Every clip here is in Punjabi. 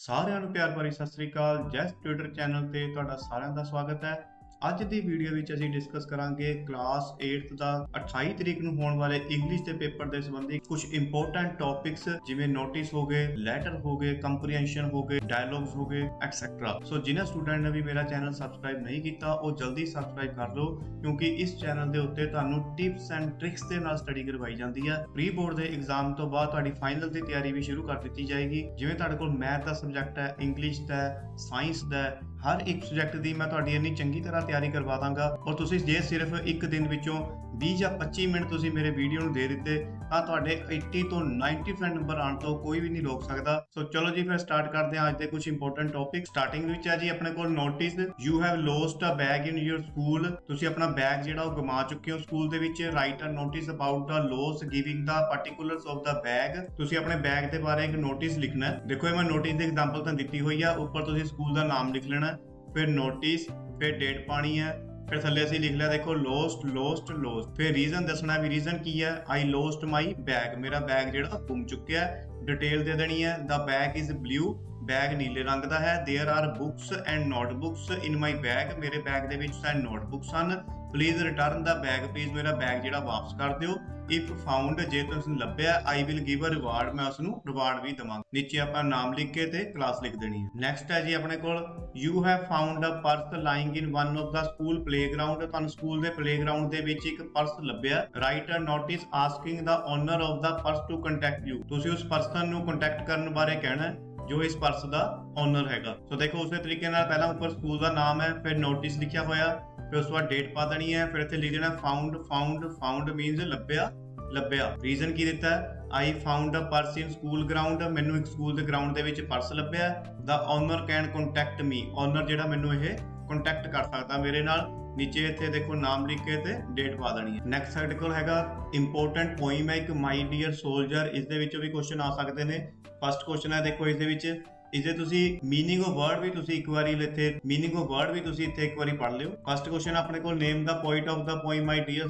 ਸਾਰਿਆਂ ਨੂੰ ਪਿਆਰ ਭਰੀ ਸਤਿ ਸ੍ਰੀ ਅਕਾਲ। ਜੈਸ ਟਿਊਟਰ ਚੈਨਲ ਤੇ ਤੁਹਾਡਾ ਸਾਰਿਆਂ ਦਾ ਸਵਾਗਤ ਹੈ। ਅੱਜ ਦੀ ਵੀਡੀਓ ਵਿੱਚ ਅਸੀਂ ਡਿਸਕਸ ਕਰਾਂਗੇ ਕਲਾਸ 8th ਦਾ 28 ਤਰੀਕ ਨੂੰ ਹੋਣ ਵਾਲੇ ਇੰਗਲਿਸ਼ ਦੇ ਪੇਪਰ ਦੇ ਸੰਬੰਧੀ ਕੁਝ ਇੰਪੋਰਟੈਂਟ ਟੌਪਿਕਸ ਜਿਵੇਂ ਨੋਟਿਸ ਹੋ ਗਏ, ਲੈਟਰ ਹੋ ਗਏ, ਕੰਪਰੀਹੈਂਸ਼ਨ ਹੋ ਗਏ, ਡਾਇਲੌਗਸ ਹੋ ਗਏ ਐਕਸੈਟਰਾ। ਸੋ ਜਿਨ੍ਹਾਂ ਸਟੂਡੈਂਟ ਨੇ ਵੀ ਮੇਰਾ ਚੈਨਲ ਸਬਸਕ੍ਰਾਈਬ ਨਹੀਂ ਕੀਤਾ ਉਹ ਜਲਦੀ ਸਬਸਕ੍ਰਾਈਬ ਕਰ ਲਓ, ਕਿਉਂਕਿ ਇਸ ਚੈਨਲ ਦੇ ਉੱਤੇ ਤੁਹਾਨੂੰ ਟਿਪਸ ਐਂਡ ਟ੍ਰਿਕਸ ਦੇ ਨਾਲ ਸਟੱਡੀ ਕਰਵਾਈ ਜਾਂਦੀ ਹੈ। ਪ੍ਰੀ ਬੋਰਡ ਦੇ ਐਗਜ਼ਾਮ ਤੋਂ ਬਾਅਦ ਤੁਹਾਡੀ ਫਾਈਨਲ ਦੀ ਤਿਆਰੀ ਵੀ ਸ਼ੁਰੂ ਕਰ ਦਿੱਤੀ ਜਾਏਗੀ। ਜਿਵੇਂ ਤੁਹਾਡੇ ਕੋਲ ਮੈਥ ਦਾ ਸਬਜੈਕਟ ਹੈ, ਇੰਗਲਿਸ਼ ਦਾ ਹੈ, ਸਾਇੰਸ ਦਾ ਹੈ, ਹਰ ਇੱਕ ਸਬਜੈਕਟ ਦੀ ਮੈਂ ਤੁਹਾਡੀ ਇੰਨੀ ਚੰਗੀ ਤਰ੍ਹਾਂ ਤਿਆਰੀ ਕਰਵਾ ਦਾਂਗਾ। ਔਰ ਤੁਸੀਂ ਜੇ ਸਿਰਫ ਇੱਕ ਦਿਨ ਵਿੱਚੋਂ 20 ਜਾਂ 25 ਮਿੰਟ ਤੁਸੀਂ ਮੇਰੇ ਵੀਡੀਓ ਨੂੰ ਦੇ ਦਿੱਤੇ ਤਾਂ ਤੁਹਾਡੇ 80 ਤੋਂ 90% ਨੰਬਰ ਆਉਣ ਤੋਂ ਕੋਈ ਵੀ ਨਹੀਂ ਰੋਕ ਸਕਦਾ। ਸੋ ਚਲੋ ਜੀ ਫਿਰ ਸਟਾਰਟ ਕਰਦੇ ਹਾਂ ਅੱਜ ਦੇ ਕੁਝ ਇੰਪੋਰਟੈਂਟ ਟੌਪਿਕ। ਸਟਾਰਟਿੰਗ ਵਿੱਚ ਹੈ ਜੀ ਆਪਣੇ ਕੋਲ notice, you have lost a bag in your school. ਤੁਸੀਂ ਆਪਣਾ ਬੈਗ ਜਿਹੜਾ ਉਹ ਗਵਾ ਚੁੱਕੇ ਹੋ ਸਕੂਲ ਦੇ ਵਿੱਚ। Write a notice about the loss giving the particulars of the bag. ਤੁਸੀਂ ਆਪਣੇ ਬੈਗ ਦੇ ਬਾਰੇ ਇੱਕ ਨੋਟਿਸ ਲਿਖਣਾ ਹੈ। ਦੇਖੋ ਇਹ ਮੈਂ ਨੋਟਿਸ ਦੀ ਐਗਜ਼ਾਮਪਲ ਤਾਂ ਦਿੱਤੀ ਹੋਈ ਆ। ਉੱਪਰ ਤੁਸੀਂ ਸਕੂਲ ਦਾ ਨਾਮ ਲਿਖ ਲੈਣਾ, ਫਿਰ ਨੋਟਿਸ, ਫਿਰ ਡੇਟ ਪਾਣੀ ਹੈ, ਫਿਰ ਥੱਲੇ ਅਸੀਂ ਲਿਖ ਲਿਆ ਦੇਖੋ ਲੋਸਟ। ਫਿਰ ਰੀਜ਼ਨ ਦੱਸਣਾ ਵੀ ਰੀਜ਼ਨ ਕੀ ਹੈ। ਆਈ ਲੋਸਟ ਮਾਈ ਬੈਗ, ਮੇਰਾ ਬੈਗ ਜਿਹੜਾ ਗੁੰਮ ਚੁੱਕਿਆ। ਡਿਟੇਲ ਦੇ ਦੇਣੀ ਹੈ। The bag is blue, bag ਨੀਲੇ ਰੰਗ ਦਾ ਹੈ। There are books and notebooks in my bag, ਮੇਰੇ ਬੈਗ ਦੇ ਵਿੱਚ ਤਾਂ ਨੋਟਬੁੱਕਸ ਹਨ। Please return the bag, please ਮੇਰਾ ਬੈਗ ਜਿਹੜਾ ਵਾਪਸ ਕਰ ਦਿਓ। ਇਫ ਫਾਊਂਡ, ਜੇ ਤੁਸੀਂ ਲੱਭਿਆ, I will give a reward, ਮੈਂ ਉਸ ਨੂੰ ਰਿਵਾਰਡ ਵੀ ਦਵਾਂਗਾ। ਨੀਚੇ ਆਪਾਂ ਨਾਮ ਲਿਖ ਕੇ ਤੇ ਕਲਾਸ ਲਿਖ ਦੇਣੀ ਹੈ। ਨੈਕਸਟ ਹੈ ਜੀ ਆਪਣੇ ਕੋਲ you have found a purse lying in one of the school playground. ਤੁਹਾਨੂੰ ਸਕੂਲ ਦੇ ਪਲੇਗਰਾਉਂਡ ਦੇ ਵਿੱਚ ਇੱਕ ਪਰਸ ਲੱਭਿਆ। Write a notice asking the owner of the purse to contact you. ਤੁਸੀਂ ਉਸ ਪਰਸਨ ਨੂੰ ਕੰਟੈਕਟ ਕਰਨ ਬਾਰੇ ਕਹਿਣਾ ਜੋ ਇਸ ਪਰਸ ਦਾ ਓਨਰ ਹੈਗਾ। ਸੋ ਦੇਖੋ ਉਸੇ ਤਰੀਕੇ ਨਾਲ ਪਹਿਲਾਂ ਉੱਪਰ ਸਕੂਲ ਦਾ ਨਾਮ ਹੈ, ਫਿਰ ਨੋਟਿਸ ਲਿਖਿਆ ਹੋਇਆ, ਫਿਰ ਉਸ ਤੋਂ ਬਾਅਦ ਡੇਟ ਪਾ ਦੇਣੀ ਹੈ, ਫਿਰ ਇੱਥੇ ਲਿਖ ਦੇਣਾ ਫਾਊਂਡ ਮੀਨਸ ਲੱਭਿਆ। ਰੀਜ਼ਨ ਕੀ ਦਿੱਤਾ ਹੈ, I found a purse in school ground, ਮੈਨੂੰ ਇੱਕ ਸਕੂਲ ਦੇ ਗਰਾਊਂਡ ਦੇ ਵਿੱਚ ਪਰਸ ਲੱਭਿਆ। The owner can contact me, owner ਜਿਹੜਾ ਮੈਨੂੰ ਇਹ ਕੰਟੈਕਟ ਕਰ ਸਕਦਾ ਮੇਰੇ ਨਾਲ। ਨੀਚੇ ਇੱਥੇ ਦੇਖੋ ਨਾਮ ਲਿਖ ਕੇ ਤੇ ਡੇਟ ਪਾ ਦੇਣੀ ਹੈ। ਨੈਕਸਟ ਸਾਡੇ ਕੋਲ ਹੈਗਾ ਇੰਪੋਰਟੈਂਟ ਪੋਇਮ ਹੈ ਇੱਕ, ਮਾਈ ਡੀਅਰ ਸੋਲਜਰ। ਇਸ ਦੇ ਵਿੱਚੋਂ ਵੀ ਕੁਐਸਚਨ ਆ ਸਕਦੇ ਨੇ। ਫਸਟ ਕੁਐਸਚਨ ਹੈ ਦੇਖੋ ਇਸ ਦੇ ਵਿੱਚ ਇਸਦੇ ਤੁਸੀਂ ਮੀਨਿੰਗ ਆਫ ਵਰਡ ਵੀ ਤੁਸੀਂ ਇੱਕ ਵਾਰੀ ਇੱਥੇ ਇੱਕ ਵਾਰੀ ਪੜ੍ਹ ਲਿਓ। ਫਸਟ ਕੁਐਸਚਨ ਆਪਣੇ ਕੋਲ name the poet of the poem my dear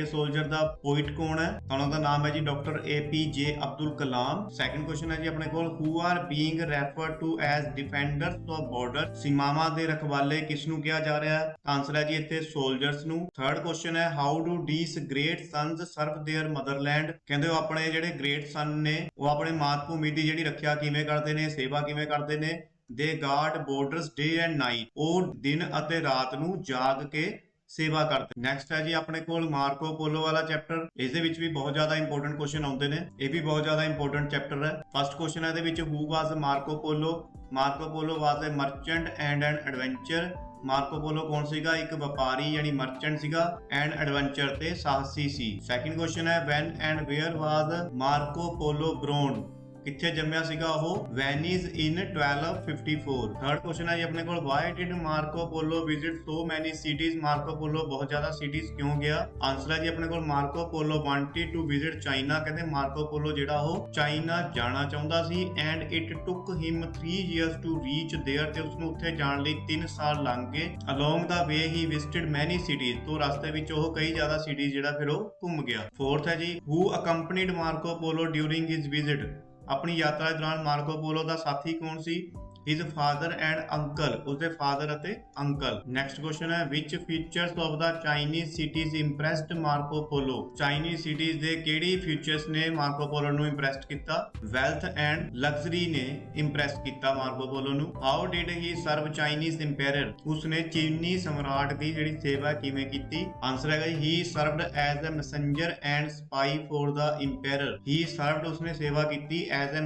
soldier ਦਾ ਪੋਇਟ ਕੌਣ ਹੈ, ਤਾਂ ਉਹਨਾਂ ਦਾ ਨਾਮ ਹੈ ਜੀ doctor APJ Abdul Kalam. Second question ਹੈ ਜੀ ਆਪਣੇ ਕੋਲ who are being referred to as defenders of border, ਸੀਮਾਵਾਂ ਦੇ ਰਖਵਾਲੇ ਕਿਸ ਨੂੰ ਕਿਹਾ ਜਾ ਰਿਹਾ ਹੈ, ਆਨਸਰ ਹੈ ਜੀ ਇੱਥੇ ਸੋਲਜਰਸ ਨੂੰ। ਥਰਡ ਕੁਐਸਚਨ ਹੈ how do these great sons serve their motherland, ਕਹਿੰਦੇ ਉਹ ਆਪਣੇ ਜਿਹੜੇ ਗ੍ਰੇਟ ਸਨ ਨੇ ਉਹ ਆਪਣੇ ਮਾਤ ਭੂਮੀ ਦੀ ਜਿਹੜੀ ਰੱਖਿਆ ਕਿਵੇਂ ਕਰਦੇ ਨੇ, ਸੇਵਾ ਕਿਵੇਂ ਕਰਦੇ ਨੇ। ਦੇ guard borders day and night, ਉਹ ਦਿਨ ਅਤੇ ਰਾਤ ਨੂੰ ਜਾਗ ਕੇ ਸੇਵਾ ਕਰਦੇ। ਨੈਕਸਟ ਹੈ ਜੀ ਆਪਣੇ ਕੋਲ ਮਾਰਕੋ ਪੋਲੋ ਵਾਲਾ ਚੈਪਟਰ। ਇਸ ਦੇ ਵਿੱਚ ਵੀ ਬਹੁਤ ਜ਼ਿਆਦਾ ਇੰਪੋਰਟੈਂਟ ਕੁਐਸਚਨ ਆਉਂਦੇ ਨੇ, ਇਹ ਵੀ ਬਹੁਤ ਜ਼ਿਆਦਾ ਇੰਪੋਰਟੈਂਟ ਚੈਪਟਰ ਹੈ। ਫਸਟ ਕੁਐਸਚਨ ਹੈ ਇਹਦੇ ਵਿੱਚ who was Marco Polo was a merchant and an adventure. Marco Polo ਕੌਣ ਸੀਗਾ, ਇੱਕ ਵਪਾਰੀ ਯਾਨੀ ਮਰਚੈਂਟ ਸੀਗਾ, ਐਂਡ ਐਡਵੈਂਚਰ ਤੇ ਸਾਹਸੀ ਸੀ। ਸੈਕੰਡ ਕੁਐਸਚਨ ਹੈ when and where was Marco Polo born, ਕਿੱਥੇ ਜੰਮਿਆ ਸੀਗਾ ਉਹ, ਵੈਨਿਸ ਇਨ 1254। ਥਰਡ ਕੁਐਸਚਨ ਹੈ ਜੀ ਆਪਣੇ ਕੋਲ why did Marco polo visit ਸੋ ਮੈਨੀ ਸਿਟੀਜ਼, ਮਾਰਕੋ ਪੋਲੋ ਬਹੁਤ ਜ਼ਿਆਦਾ ਸਿਟੀਜ਼ ਕਿਉਂ ਗਿਆ। ਆਨਸਰ ਹੈ ਜੀ ਆਪਣੇ ਕੋਲ Marco Polo wanted to visit China, ਕਹਿੰਦੇ ਮਾਰਕੋ ਪੋਲੋ ਜਿਹੜਾ ਉਹ ਚਾਈਨਾ ਜਾਣਾ ਚਾਹੁੰਦਾ ਸੀ। And it took him 3 years to reach there, ਤੇ ਉਸਨੂੰ ਉੱਥੇ ਜਾਣ ਲਈ 3 ਸਾਲ ਲੰਘ ਗਏ। Along the way he visited many cities, ਤੋਂ ਰਸਤੇ ਵਿੱਚ ਉਹ ਕਈ ਜ਼ਿਆਦਾ ਸਿਟੀਜ਼ ਜਿਹੜਾ ਫਿਰ ਉਹ ਘੁੰਮ ਗਿਆ। ਫੋਰਥ ਹੈ ਜੀ who accompanied Marco Polo during his visit, ਆਪਣੀ ਯਾਤਰਾ ਦੇ ਦੌਰਾਨ ਮਾਰਕੋ ਪੋਲੋ ਦਾ ਸਾਥੀ ਕੌਣ ਸੀ, ਹਿਸ ਫਾਦਰ ਐਂਡ ਅੰਕਲ, ਉਸਦੇ ਫਾਦਰ ਅਤੇ ਅੰਕਲ। ਨੈਕਸਟ ਕੁਐਸਚਨ ਹੈ which features of the Chinese cities impressed Marco Polo, Chinese cities ਦੇ ਕਿਹੜੀ ਫੀਚਰਸ ਨੇ ਮਾਰਕੋ ਪੋਲੋ ਨੂੰ ਇੰਪ੍ਰੈਸਡ ਕੀਤਾ। ਵੈਲਥ ਐਂਡ ਲਗਜ਼ਰੀ ਨੇ ਇੰਪ੍ਰੈਸ ਕੀਤਾ ਮਾਰਕੋ ਪੋਲੋ ਨੂੰ। How did he serve Chinese empire, ਉਸਨੇ ਚੀਨੀ ਸਮਰਾਟ ਦੀ ਜਿਹੜੀ ਸੇਵਾ ਕਿਵੇਂ ਕੀਤੀ। ਆਨਸਰ ਹੈਗਾ he served as a messenger and spy for the empire, he served ਉਸਨੇ ਸੇਵਾ ਕੀਤੀ ਐਜ਼ ਅ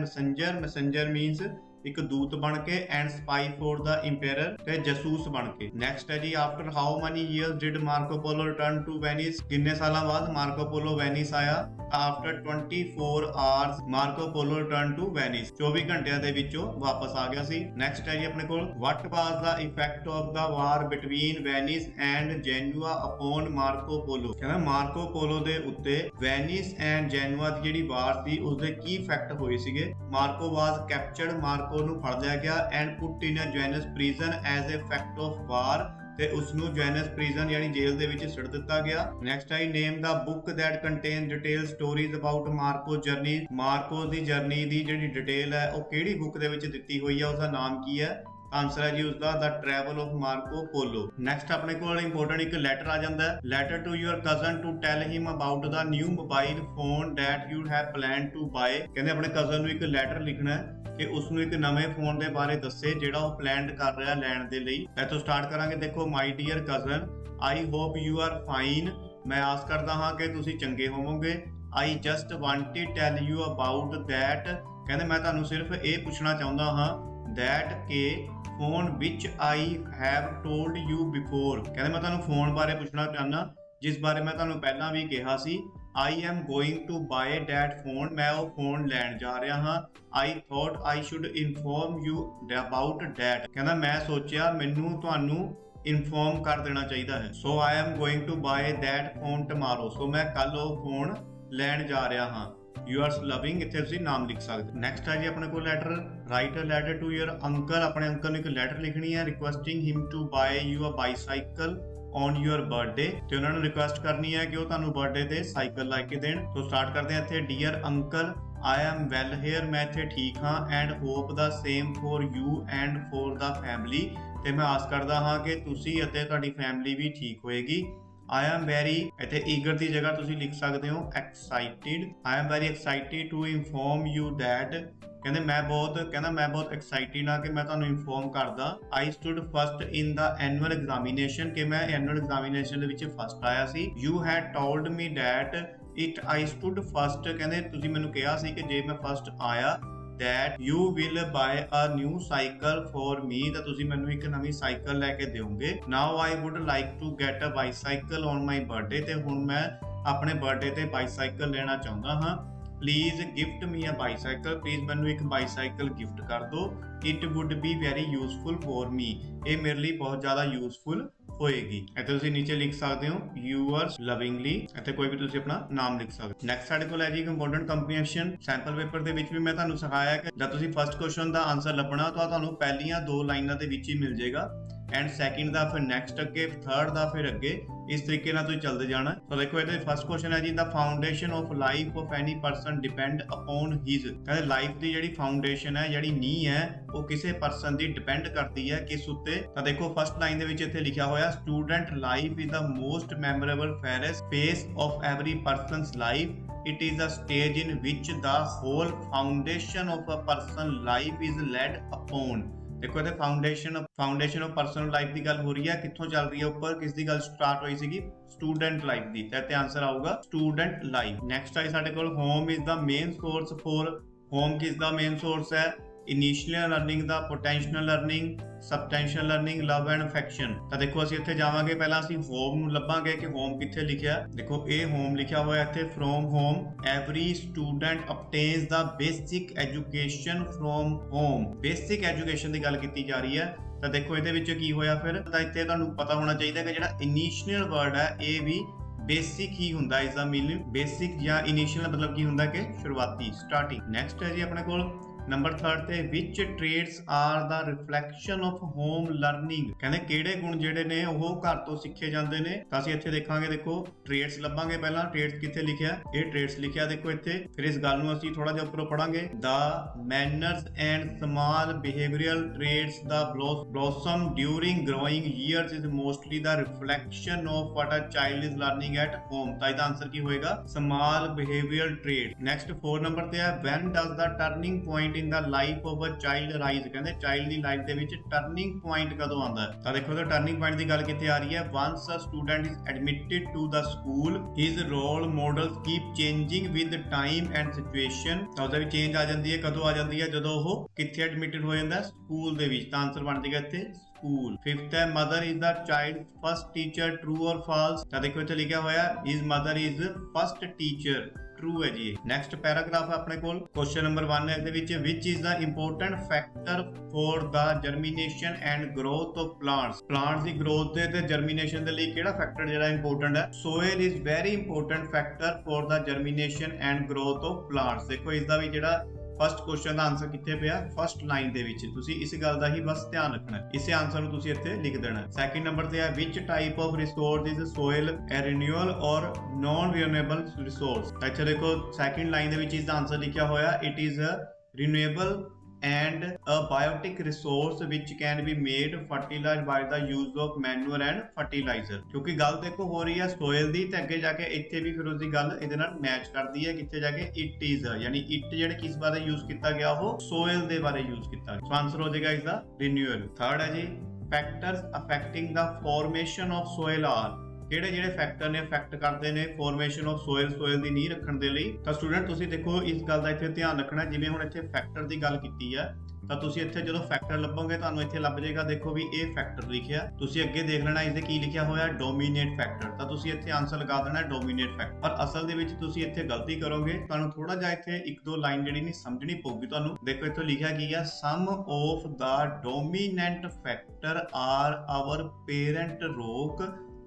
ਮੈਸੇਂਜਰ ਮੀਨਸ ਇੱਕ ਦੂਤ ਬਣ ਕੇ, and spy for the empire ਤੇ ਜਾਸੂਸ ਬਣ ਕੇ। ਨੈਕਸਟ ਹੈ ਜੀ after how many years did Marco Polo return to Venice, ਕਿੰਨੇ ਸਾਲਾਂ ਬਾਅਦ ਮਾਰਕੋ ਪੋਲੋ ਵੈਨਿਸ ਆਇਆ। After 24 hours Marco Polo return to Venice, 24 ਘੰਟਿਆਂ ਦੇ ਵਿੱਚੋਂ ਵਾਪਸ ਆ ਗਿਆ ਸੀ। ਨੈਕਸਟ ਹੈ ਜੀ ਆਪਣੇ ਕੋਲ what was the effect of the war between Venice and Genoa upon Marco Polo, ਕਹਿੰਦਾ ਮਾਰਕੋ ਪੋਲੋ ਦੇ ਉੱਤੇ ਵੈਨਿਸ ਐਂਡ ਜੈਨੂਆ ਦੀ ਜਿਹੜੀ ਵਾਰ ਸੀ ਉਸਦੇ ਕੀ ਇਫੈਕਟ ਹੋਏ ਸੀਗੇ। ਮਾਰਕੋ ਵਾਸ ਕੈਪਚਰਡ, ਮਾਰਕੋ ਨੂੰ ਫੜ ਲਿਆ ਗਿਆ, and put in a Genoese prison as a effect of war, ਤੇ ਉਸ ਨੂੰ ਜੈਨਸ ਪ੍ਰਿਜ਼ਨ ਯਾਨੀ ਜੇਲ੍ਹ ਦੇ ਵਿੱਚ ਸਿੱਟ ਦਿੱਤਾ ਗਿਆ। Next I name the book that contain detail stories about Marco journey. Marco ਦੀ ਜਰਨੀ ਦੀ ਜਿਹੜੀ ਡਿਟੇਲ ਹੈ ਉਹ ਕਿਹੜੀ ਬੁੱਕ ਦੇ ਵਿੱਚ ਦਿੱਤੀ ਹੋਈ ਹੈ, ਉਸਦਾ ਨਾਮ ਕੀ ਹੈ? ਆਂਸਰ ਹੈ ਜੀ ਉਸਦਾ the travel of Marco Polo. Next ਆਪਣੇ ਕੋਲ ਇੰਪੋਰਟੈਂਟ ਇੱਕ ਲੈਟਰ ਆ ਜਾਂਦਾ ਹੈ, letter to your cousin to tell him about the new mobile phone that you have plan to buy. ਕਹਿੰਦੇ ਆਪਣੇ ਕਜ਼ਨ ਨੂੰ ਇੱਕ ਲੈਟਰ ਲਿਖਣਾ ਹੈ ਕਿ ਉਸ ਨੂੰ ਇੱਕ ਨਵੇਂ ਫੋਨ ਦੇ ਬਾਰੇ ਦੱਸੇ ਜਿਹੜਾ ਉਹ ਪਲਾਨ ਕਰ ਰਿਹਾ ਲੈਣ ਦੇ ਲਈ। ਇੱਥੋਂ ਸਟਾਰਟ ਕਰਾਂਗੇ। ਦੇਖੋ, my dear cousin, I hope you are fine. ਮੈਂ ਆਸ ਕਰਦਾ ਹਾਂ ਕਿ ਤੁਸੀਂ ਚੰਗੇ ਹੋਵੋਗੇ। I just want to tell you about that. ਕਹਿੰਦੇ ਮੈਂ ਤੁਹਾਨੂੰ ਸਿਰਫ ਇਹ ਪੁੱਛਣਾ ਚਾਹੁੰਦਾ ਹਾਂ ਦੈਟ ਕਿ phone which I have told you before. ਕਹਿੰਦੇ ਮੈਂ ਤੁਹਾਨੂੰ ਫੋਨ ਬਾਰੇ ਪੁੱਛਣਾ ਚਾਹੁੰਦਾ ਜਿਸ ਬਾਰੇ ਮੈਂ ਤੁਹਾਨੂੰ ਪਹਿਲਾਂ ਵੀ ਕਿਹਾ ਸੀ। I am going to buy that phone। ਮੈਂ ਉਹ ਫੋਨ ਲੈਣ ਜਾ ਰਿਹਾ ਹਾਂ। I thought I should inform you about that। ਕਹਿੰਦਾ ਮੈਂ ਸੋਚਿਆ ਮੈਨੂੰ ਤੁਹਾਨੂੰ ਇਨਫੋਰਮ ਕਰ ਦੇਣਾ ਚਾਹੀਦਾ ਹੈ। So I am going to buy that phone tomorrow। So ਮੈਂ ਕੱਲ ਉਹ ਫੋਨ ਲੈਣ ਜਾ ਰਿਹਾ ਹਾਂ। yours loving, ਇੱਥੇ ਤੁਸੀਂ ਨਾਮ ਲਿਖ ਸਕਦੇ। ਨੈਕਸਟ ਹੈ ਜੀ ਆਪਣੇ ਕੋਲ letter, write a letter to your uncle. ਆਪਣੇ ਅੰਕਲ ਨੂੰ ਇੱਕ ਲੈਟਰ ਲਿਖਣੀ ਹੈ requesting him to buy you a bicycle on your birthday. ਤੇ ਉਹਨਾਂ ਨੂੰ ਰਿਕੁਐਸਟ ਕਰਨੀ ਹੈ ਕਿ ਉਹ ਤੁਹਾਨੂੰ ਬਰਥਡੇ ਤੇ ਸਾਈਕਲ ਲੈ ਕੇ ਦੇਣ। ਸੋ ਸਟਾਰਟ ਕਰਦੇ ਹਾਂ ਇੱਥੇ, dear uncle I am well here. ਮੈਂ ਇੱਥੇ ਠੀਕ ਹਾਂ। And hope the same for you and for the family. ਤੇ ਮੈਂ ਆਸ ਕਰਦਾ ਹਾਂ ਕਿ ਤੁਸੀਂ ਅਤੇ ਤੁਹਾਡੀ ਫੈਮਿਲੀ ਵੀ ਠੀਕ ਹੋਏਗੀ। I am very, ਇੱਥੇ eager ਦੀ ਜਗ੍ਹਾ ਤੁਸੀਂ ਲਿਖ ਸਕਦੇ ਹੋ excited। I am very excited to inform you that। ਕਹਿੰਦਾ ਮੈਂ ਬਹੁਤ ਐਕਸਾਈਟਿਡ ਹਾਂ ਕਿ ਮੈਂ ਤੁਹਾਨੂੰ ਇਨਫੋਰਮ ਕਰਦਾ। I stood first in the annual examination, ਕਿ ਮੈਂ annual examination ਦੇ ਵਿੱਚ ਫਸਟ ਆਇਆ ਸੀ। You had told me that it I stood first। ਕਹਿੰਦੇ ਤੁਸੀਂ ਮੈਨੂੰ ਕਿਹਾ ਸੀ ਕਿ ਜੇ ਮੈਂ ਫਸਟ ਆਇਆ that you will buy a new cycle for me। ਤਾਂ ਤੁਸੀਂ ਮੈਨੂੰ ਇੱਕ ਨਵੀਂ ਸਾਈਕਲ ਲੈ ਕੇ ਦਿਓਗੇ। Now I would like to get a bicycle on my birthday। ਤੇ ਹੁਣ ਮੈਂ ਆਪਣੇ ਬਰਥਡੇ ਤੇ ਬਾਈਸਾਈਕਲ ਲੈਣਾ ਚਾਹੁੰਦਾ ਹਾਂ। Please gift me a bicycle। Please ਮੈਨੂੰ ਇੱਕ ਬਾਈਸਾਈਕਲ ਗਿਫਟ ਕਰ ਦਿਓ। It would be very useful for me। ਇਹ ਮੇਰੇ ਲਈ ਬਹੁਤ ਜ਼ਿਆਦਾ ਯੂਜ਼ਫੁਲ ਹੋਏਗੀ। ਇੱਥੇ ਤੁਸੀਂ ਨੀਚੇ ਲਿਖ ਸਕਦੇ ਹੋ yours lovingly। ਇੱਥੇ ਕੋਈ ਵੀ ਤੁਸੀਂ ਆਪਣਾ ਨਾਮ ਲਿਖ ਸਕਦੇ ਹੋ। ਨੈਕਸਟ ਸਾਡੇ ਕੋਲ ਹੈ ਜੀ ਇੱਕ ਇੰਪੋਰਟੈਂਟ ਕੰਪਰੀਹੈਂਸ਼ਨ। ਸੈਂਪਲ ਪੇਪਰ ਦੇ ਵਿੱਚ ਵੀ ਮੈਂ ਤੁਹਾਨੂੰ ਸਿਖਾਇਆ ਕਿ ਜਦ ਤੁਸੀਂ ਫਸਟ ਕੁਐਸਚਨ ਦਾ ਆਨਸਰ ਲੱਭਣਾ ਤਾਂ ਤੁਹਾਨੂੰ ਪਹਿਲੀਆਂ ਦੋ ਲਾਈਨਾਂ ਦੇ ਵਿੱਚ ਹੀ ਮਿਲ ਜਾਏਗਾ ਐਂਡ ਸੈਕਿੰਡ ਦਾ ਫਿਰ ਨੈਕਸਟ ਅੱਗੇ, ਥਰਡ ਦਾ ਫਿਰ ਅੱਗੇ। ਇਸ ਤਰੀਕੇ ਨਾਲ ਤੁਸੀਂ ਚੱਲਦੇ ਜਾਣਾ। ਤਾਂ ਦੇਖੋ ਇਹਦੇ ਫਸਟ ਕੁਐਸਚਨ ਹੈ ਜੀ the foundation of life of any person depend upon his. ਕਹਿੰਦੇ ਲਾਈਫ ਦੀ ਜਿਹੜੀ ਫਾਊਂਡੇਸ਼ਨ ਹੈ, ਜਿਹੜੀ ਨੀਂਹ ਹੈ, ਉਹ ਕਿਸੇ ਪਰਸਨ ਦੀ ਡਿਪੈਂਡ ਕਰਦੀ ਹੈ ਕਿਸ ਉੱਤੇ। ਤਾਂ ਦੇਖੋ ਫਸਟ ਲਾਈਨ ਦੇ ਵਿੱਚ ਇੱਥੇ ਲਿਖਿਆ ਹੋਇਆ student life is the most memorable face of every persons life. It is a stage in which the whole foundation of a person's life is laid upon। ਦੇਖੋ ਇਹਦੇ ਫਾਊਂਡੇਸ਼ਨ ਆਫ ਪਰਸਨਲ ਲਾਈਫ ਦੀ ਗੱਲ ਹੋ ਰਹੀ ਹੈ। ਕਿੱਥੋਂ ਚੱਲ ਰਹੀ ਹੈ ਉੱਪਰ, ਕਿਸ ਦੀ ਗੱਲ ਸਟਾਰਟ ਹੋਈ ਸੀਗੀ? ਸਟੂਡੈਂਟ ਲਾਈਫ ਦੀ। ਤੇ ਇੱਥੇ ਆਨਸਰ ਆਊਗਾ ਸਟੂਡੈਂਟ ਲਾਈਫ। ਨੈਕਸਟ ਹੈ ਸਾਡੇ ਕੋਲ home is the main source for. Home ਕਿਸ ਦਾ ਮੇਨ ਸੋਰਸ ਹੈ? ਇਨੀਸ਼ੀਅਲ ਲਰਨਿੰਗ ਦਾ, potential learning, substantial learning, love and affection. ਤਾਂ ਦੇਖੋ ਅਸੀਂ ਇੱਥੇ ਜਾਵਾਂਗੇ, ਪਹਿਲਾਂ ਅਸੀਂ ਹੋਮ ਨੂੰ ਲੱਭਾਂਗੇ ਕਿ ਹੋਮ ਕਿੱਥੇ ਲਿਖਿਆ। ਦੇਖੋ ਇਹ ਹੋਮ ਲਿਖਿਆ ਹੋਇਆ ਇੱਥੇ, from home. Every student obtains the basic education from home. Basic education ਦੀ ਗੱਲ ਕੀਤੀ ਜਾ ਰਹੀ ਹੈ। ਤਾਂ ਦੇਖੋ ਇਹਦੇ ਵਿੱਚ ਕੀ ਹੋਇਆ ਫਿਰ? ਤਾਂ ਇੱਥੇ ਤੁਹਾਨੂੰ ਪਤਾ ਹੋਣਾ ਚਾਹੀਦਾ ਕਿ ਜਿਹੜਾ ਇਨੀਸ਼ੀਅਲ ਵਰਡ ਹੈ ਇਹ ਵੀ ਬੇਸਿਕ ਹੀ ਹੁੰਦਾ। ਇਸ ਦਾ ਮੀਨਿੰਗ ਬੇਸਿਕ ਜਾਂ ਇਨੀਸ਼ੀਅਲ ਮਤਲਬ ਕੀ ਹੁੰਦਾ ਕਿ ਸ਼ੁਰੂਆਤੀ, ਸਟਾਰਟਿੰਗ। ਨੈਕਸਟ ਹੈ ਜੀ ਆਪਣੇ ਕੋਲ ਨੰਬਰ 3 ਤੇ which traits are the reflection of home learning. ਕਹਿੰਦੇ ਕਿਹੜੇ ਗੁਣ ਜਿਹੜੇ ਨੇ ਉਹ ਘਰ ਤੋਂ ਸਿੱਖੇ ਜਾਂਦੇ ਨੇ। ਤਾਂ ਅਸੀਂ ਇੱਥੇ ਦੇਖਾਂਗੇ, ਦੇਖੋ ਟ੍ਰੇਡਸ ਲੱਭਾਂਗੇ। ਪਹਿਲਾਂ ਟ੍ਰੇਡਸ ਕਿੱਥੇ ਲਿਖਿਆ? ਇਹ ਟ੍ਰੇਡਸ ਲਿਖਿਆ ਦੇਖੋ ਇੱਥੇ। ਫਿਰ ਇਸ ਗੱਲ ਨੂੰ ਅਸੀਂ ਥੋੜਾ ਜਿਹਾ ਉੱਪਰੋਂ ਪੜਾਂਗੇ। The manners and small behavioural traits the blossom during growing years is mostly the reflection of what a child is learning at home। ਤਾਂ ਇਹਦਾ ਆਨਸਰ ਕੀ ਹੋਏਗਾ? Small behavioural trade. Next 4 number ਤੇ ਹੈ when does the turning point in the life of a child arise। ਕਹਿੰਦੇ ਚਾਈਲਡ ਦੀ ਲਾਈਫ ਦੇ ਵਿੱਚ ਟਰਨਿੰਗ ਪੁਆਇੰਟ ਕਦੋਂ ਆਉਂਦਾ ਹੈ? ਤਾਂ ਦੇਖੋ ਤਾਂ ਟਰਨਿੰਗ ਪੁਆਇੰਟ ਦੀ ਗੱਲ ਕਿੱਥੇ ਆ ਰਹੀ ਹੈ? once a student is admitted to the school his role models keep changing with time and situation। ਤਾਂ ਉਹਦਾ ਵੀ ਚੇਂਜ ਆ ਜਾਂਦੀ ਹੈ। ਕਦੋਂ ਆ ਜਾਂਦੀ ਹੈ? ਜਦੋਂ ਉਹ ਕਿੱਥੇ ਐਡਮਿਟਡ ਹੋ ਜਾਂਦਾ? ਸਕੂਲ ਦੇ ਵਿੱਚ। ਤਾਂ ਆਨਸਰ ਬਣ ਜਾਏਗਾ ਇੱਥੇ ਸਕੂਲ। 5th ਹੈ mother is the child first teacher, true or false. ਤਾਂ ਦੇਖੋ ਇੱਥੇ ਲਿਖਿਆ ਹੋਇਆ his mother is first teacher, true ਹੈ ਜੀ। ਨੈਕਸਟ ਪੈਰਾਗ੍ਰਾਫ ਹੈ ਆਪਣੇ ਕੋਲ। ਕੁਐਸਚਨ ਨੰਬਰ 1 ਹੈ ਇਹਦੇ ਵਿੱਚ which is the important factor for the germination and growth of plants. Plants ਦੀ ਗਰੋਥ ਤੇ ਜਰਮੀਨੇਸ਼ਨ ਦੇ ਲਈ ਕਿਹੜਾ ਫੈਕਟਰ ਜਿਹੜਾ ਇੰਪੋਰਟੈਂਟ ਹੈ? Soil is very important factor for the germination and growth of plants. ਦੇਖੋ ਇਸ ਦਾ ਵੀ ਜਿਹੜਾ ਫਸਟ ਕੁਐਸਚਨ ਦਾ ਆਨਸਰ ਕਿੱਥੇ ਪਿਆ, ਫਸਟ ਲਾਈਨ ਦੇ ਵਿੱਚ। ਤੁਸੀਂ ਇਸ ਗੱਲ ਦਾ ਹੀ ਬਸ ਧਿਆਨ ਰੱਖਣਾ ਹੈ, ਇਸੇ ਆਨਸਰ ਨੂੰ ਤੁਸੀਂ ਇੱਥੇ ਲਿਖ ਦੇਣਾ। ਸੈਕਿੰਡ ਨੰਬਰ ਤੇ ਹੈ which type of resource is soil a renewal or non renewable resource. ਇੱਥੇ ਦੇਖੋ ਸੈਕਿੰਡ ਲਾਈਨ ਦੇ ਵਿੱਚ ਇਸ ਦਾ ਆਨਸਰ ਲਿਖਿਆ ਹੋਇਆ it is a renewable and a biotic resource which can be made fertilizer by the use of manure and fertilizer। ਕਿਉਂਕਿ ਗੱਲ ਦੇਖੋ ਹੋ ਰਹੀ ਹੈ ਸੋਇਲ ਦੀ, ਤੇ ਅੱਗੇ ਜਾ ਕੇ ਇੱਥੇ ਵੀ ਫਿਰ ਉਸਦੀ ਗੱਲ ਇਹਦੇ ਨਾਲ ਮੈਚ ਕਰਦੀ ਹੈ। ਕਿੱਥੇ ਜਾ ਕੇ ਇਟ ਇਜ਼, ਯਾਨੀ ਇਟ ਜਿਹੜੇ ਕਿਸ ਬਾਰੇ ਯੂਜ਼ ਕੀਤਾ ਗਿਆ, ਉਹ ਸੋਇਲ ਦੇ ਬਾਰੇ ਯੂਜ਼ ਕੀਤਾ ਗਿਆ। ਸੋ ਆਨਸਰ ਹੋ ਜਾਏਗਾ ਇਸਦਾ ਰੀਨਿਊਅਲ। ਥਰਡ ਹੈ ਜੀ factors affecting the formation of soil are. ਕਿਹੜੇ ਜਿਹੜੇ ਫੈਕਟਰ ਨੇ ਅਫੈਕਟ ਕਰਦੇ ਨੇ ਫਾਰਮੇਸ਼ਨ ਆਫ ਸੋਇਲ ਦੀ ਨੀਂਹ ਰੱਖਣ ਦੇ ਲਈ। ਤਾਂ ਸਟੂਡੈਂਟ ਤੁਸੀਂ ਦੇਖੋ ਇਸ ਗੱਲ ਦਾ ਇੱਥੇ ਧਿਆਨ ਰੱਖਣਾ, ਜਿਵੇਂ ਹੁਣ ਇੱਥੇ ਫੈਕਟਰ ਦੀ ਗੱਲ ਕੀਤੀ ਹੈ, ਤਾਂ ਤੁਸੀਂ ਇੱਥੇ ਜਦੋਂ ਫੈਕਟਰ ਲੱਭੋਗੇ ਤੁਹਾਨੂੰ ਇੱਥੇ ਲੱਭ ਜਾਏਗਾ, ਦੇਖੋ ਵੀ ਇਹ ਫੈਕਟਰ ਲਿਖਿਆ। ਤੁਸੀਂ ਅੱਗੇ ਦੇਖ ਲੈਣਾ ਇਸਦੇ ਕੀ ਲਿਖਿਆ ਹੋਇਆ, ਡੋਮੀਨੇਟ ਫੈਕਟਰ। ਤਾਂ ਤੁਸੀਂ ਇੱਥੇ ਆਨਸਰ ਲਗਾ ਦੇਣਾ ਡੋਮੀਨੇਟ ਫੈਕਟਰ। ਪਰ ਅਸਲ ਦੇ ਵਿੱਚ ਤੁਸੀਂ ਇੱਥੇ ਗਲਤੀ ਕਰੋਗੇ, ਤੁਹਾਨੂੰ ਥੋੜਾ ਜਿਹਾ ਇੱਥੇ ਇੱਕ ਦੋ ਲਾਈਨ ਜਿਹੜੀ ਨਹੀਂ ਸਮਝਣੀ ਪਊਗੀ ਤੁਹਾਨੂੰ। ਦੇਖੋ ਇੱਥੇ ਲਿਖਿਆ ਕੀ ਹੈ, some of the dominant factor are our parent rock,